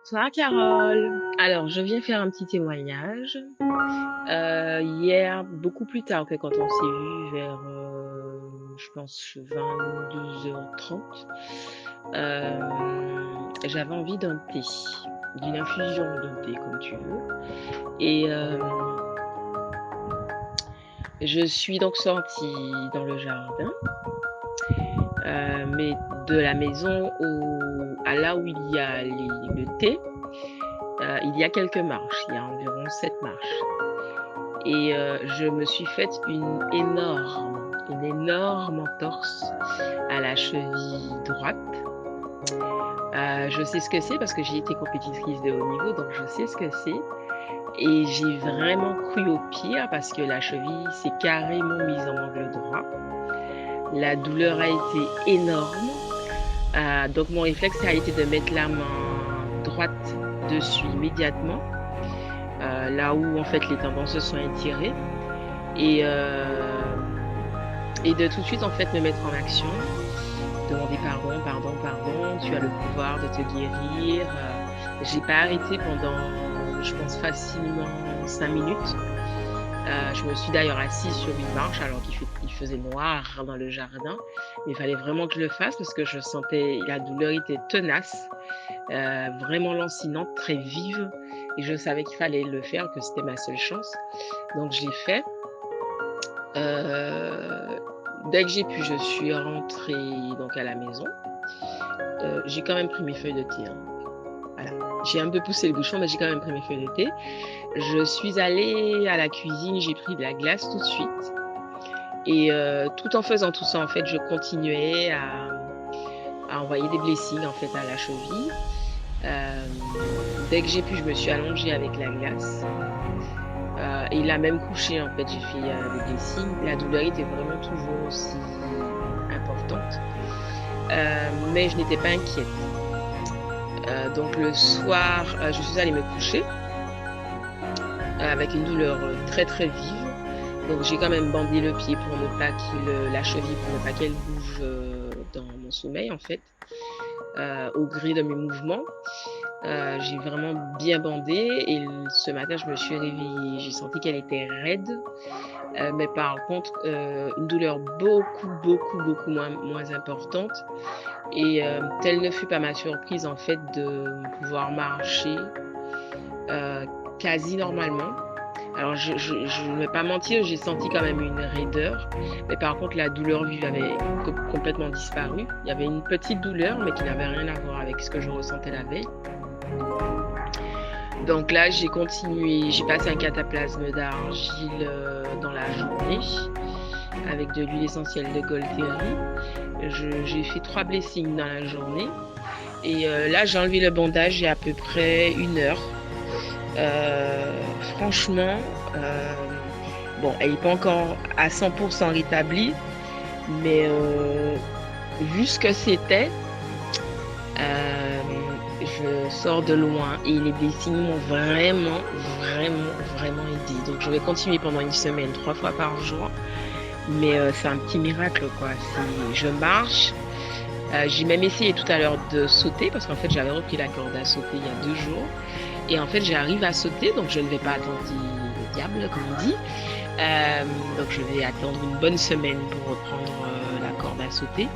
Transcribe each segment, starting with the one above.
Bonsoir Carole. Alors, je viens faire un petit témoignage. Hier, beaucoup plus tard que quand on s'est vu vers, je pense 22h30, j'avais envie d'un thé, d'une infusion d'un thé comme tu veux et je suis donc sortie dans le jardin, mais de la maison à là où il y a le thé, il y a quelques marches, il y a environ 7 marches. Et je me suis faite une énorme entorse à la cheville droite. Je sais ce que c'est parce que j'ai été compétitrice de haut niveau, donc je sais ce que c'est et j'ai vraiment cru au pire parce que la cheville s'est carrément mise en angle droit. La douleur a été énorme, donc mon réflexe a été de mettre la main droite dessus immédiatement, là où en fait les tendons se sont étirés. Et de tout de suite, en fait, me mettre en action, demander pardon, pardon, pardon, tu as le pouvoir de te guérir. J'ai pas arrêté pendant, je pense, facilement 5 minutes. Je me suis d'ailleurs assise sur une marche alors qu'il faisait noir dans le jardin. Mais il fallait vraiment que je le fasse parce que je sentais, la douleur était tenace, vraiment lancinante, très vive. Et je savais qu'il fallait le faire, que c'était ma seule chance. Donc je l'ai fait. Dès que j'ai pu, je suis rentrée donc à la maison. J'ai quand même pris mes feuilles de thé, hein. Voilà. J'ai un peu poussé le bouchon, mais j'ai quand même pris mes feuilles de thé. Je suis allée à la cuisine, j'ai pris de la glace tout de suite et tout en faisant tout ça, en fait, je continuais à envoyer des blessings, en fait, à la cheville. Dès que j'ai pu, je me suis allongée avec la glace. Et il a même couché, en fait, j'ai fait des blessings. La douleur était vraiment toujours aussi importante, mais je n'étais pas inquiète. Donc le soir, je suis allée me coucher avec une douleur très très vive. Donc j'ai quand même bandé le pied pour ne pas la cheville pour ne pas qu'elle bouge dans mon sommeil en fait, au gré de mes mouvements. J'ai vraiment bien bandé et ce matin je me suis réveillée, j'ai senti qu'elle était raide. Mais par contre, une douleur beaucoup, beaucoup, beaucoup moins importante et telle ne fut pas ma surprise, en fait, de pouvoir marcher, quasi normalement. Alors je ne vais pas mentir, j'ai senti quand même une raideur, mais par contre la douleur vive avait complètement disparu. Il y avait une petite douleur, mais qui n'avait rien à voir avec ce que je ressentais la veille. Donc là, j'ai continué, j'ai passé un cataplasme d'argile dans la journée avec de l'huile essentielle de Golteri. J'ai fait 3 blessings dans la journée et là, j'ai enlevé le bandage il y a à peu près 1 heure. Franchement, bon, elle n'est pas encore à 100% rétablie, mais vu ce que c'était, je sors de loin et les blessings m'ont vraiment, vraiment, vraiment aidé. Donc je vais continuer pendant une semaine, 3 fois par jour. Mais c'est un petit miracle, quoi. Je marche. J'ai même essayé tout à l'heure de sauter parce qu'en fait j'avais repris la corde à sauter il y a 2 jours. Et en fait j'arrive à sauter, donc je ne vais pas attendre le diable, comme on dit. Donc je vais attendre une bonne semaine pour reprendre la corde à sauter.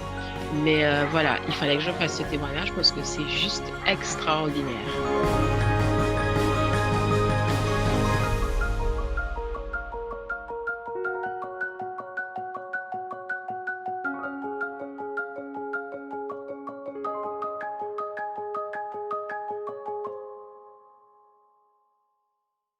Mais voilà, il fallait que je fasse ce témoignage parce que c'est juste extraordinaire.